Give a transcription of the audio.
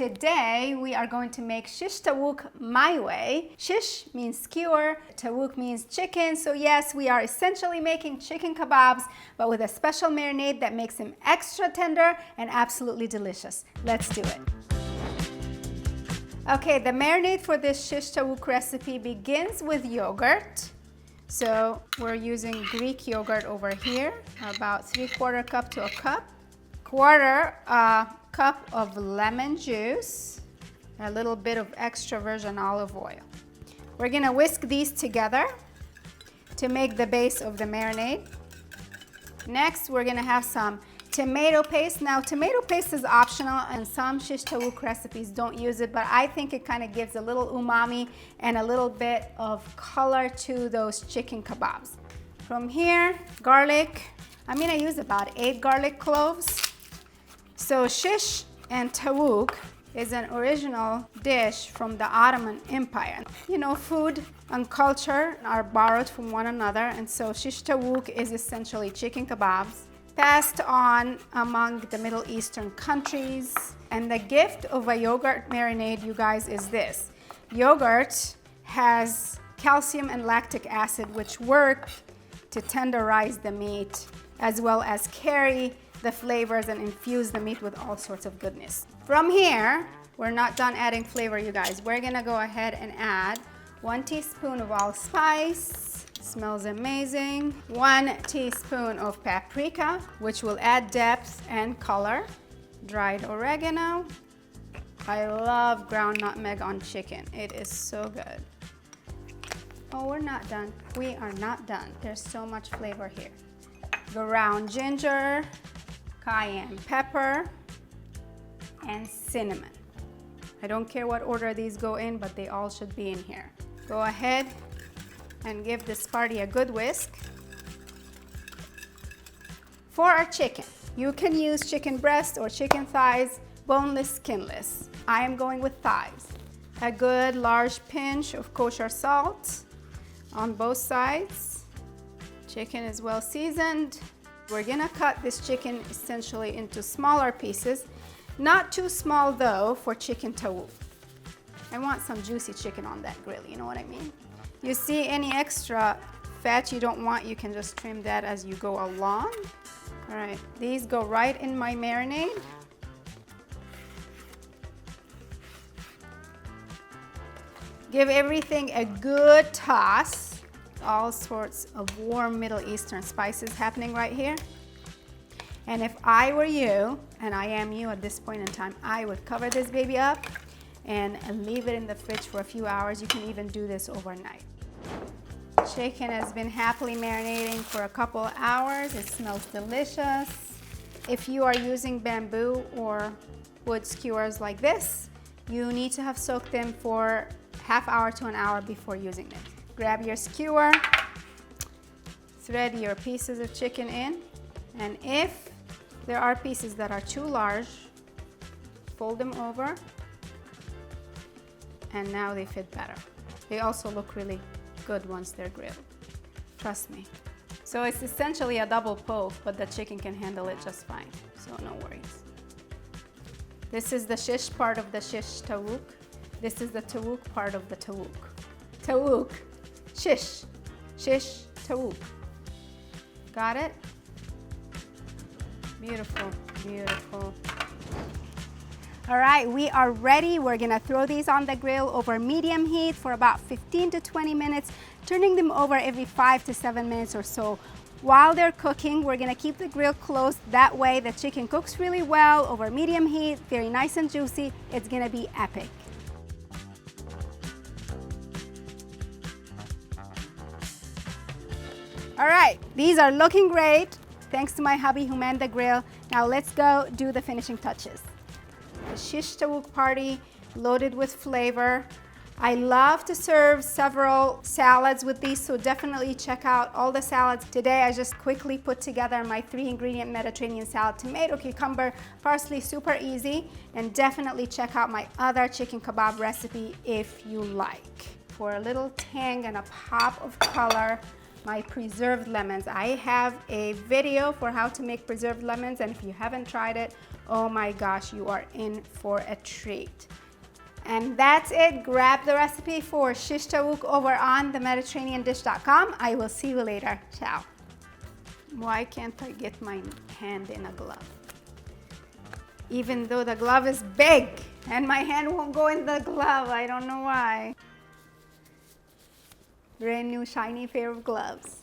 Today we are going to make Shish Tawook my way. Shish means skewer, Tawook means chicken. So yes, we are essentially making chicken kebabs, but with a special marinade that makes them extra tender and absolutely delicious. Let's do it. Okay, the marinade for this Shish Tawook recipe begins with yogurt. So we're using Greek yogurt over here, about 3/4 cup to a cup. Quarter cup of lemon juice, a little bit of extra virgin olive oil. We're gonna whisk these together to make the base of the marinade. Next, we're gonna have some tomato paste. Now, tomato paste is optional and some Shish Tawook recipes don't use it, but I think it kind of gives a little umami and a little bit of color to those chicken kebabs. From here, garlic. I'm gonna use about 8 garlic cloves. So Shish and Tawook is an original dish from the Ottoman Empire. You know, food and culture are borrowed from one another, and so Shish Tawook is essentially chicken kebabs passed on among the Middle Eastern countries. And the gift of a yogurt marinade, you guys, is this. Yogurt has calcium and lactic acid, which work to tenderize the meat, as well as carry the flavors and infuse the meat with all sorts of goodness. From here, we're not done adding flavor, you guys. We're gonna go ahead and add 1 teaspoon of allspice. Smells amazing. 1 teaspoon of paprika, which will add depth and color. Dried oregano. I love ground nutmeg on chicken. It is so good. Oh, we're not done. We are not done. There's so much flavor here. Ground ginger, cayenne pepper, and cinnamon. I don't care what order these go in, but they all should be in here. Go ahead and give this party a good whisk. For our chicken, you can use chicken breast or chicken thighs, boneless, skinless. I am going with thighs. A good large pinch of kosher salt on both sides. Chicken is well seasoned. We're gonna cut this chicken essentially into smaller pieces. Not too small though for chicken tawook. I want some juicy chicken on that grill, you know what I mean? You see any extra fat you don't want, you can just trim that as you go along. All right, these go right in my marinade. Give everything a good toss. All sorts of warm Middle Eastern spices happening right here. And if I were you, and I am you at this point in time, I would cover this baby up and leave it in the fridge for a few hours. You can even do this overnight. Chicken has been happily marinating for a couple of hours. It smells delicious. If you are using bamboo or wood skewers like this, you need to have soaked them for ½ hour to an hour before using them. Grab your skewer, thread your pieces of chicken in, and if there are pieces that are too large, fold them over, and now they fit better. They also look really good once they're grilled. Trust me. So it's essentially a double poke, but the chicken can handle it just fine, so no worries. This is the shish part of the Shish Tawook. This is the Tawook part of the Tawook. Tawook. Shish, Shish Tawook. Got it? Beautiful, beautiful. All right, we are ready. We're gonna throw these on the grill over medium heat for about 15 to 20 minutes, turning them over every 5 to 7 minutes or so. While they're cooking, we're gonna keep the grill closed. That way the chicken cooks really well over medium heat, very nice and juicy. It's gonna be epic. All right, these are looking great. Thanks to my hubby who manned the grill. Now let's go do the finishing touches. The Shish Tawook party loaded with flavor. I love to serve several salads with these, so definitely check out all the salads. Today I just quickly put together my 3-ingredient Mediterranean salad: tomato, cucumber, parsley, super easy. And definitely check out my other chicken kebab recipe if you like. For a little tang and a pop of color, my preserved lemons. I have a video for how to make preserved lemons, and if you haven't tried it, oh my gosh, you are in for a treat. And that's it. Grab the recipe for Shish Tawook over on themediterraneandish.com. I will see you later. Ciao. Why can't I get my hand in a glove? Even though the glove is big and my hand won't go in the glove. I don't know why. Brand new shiny pair of gloves.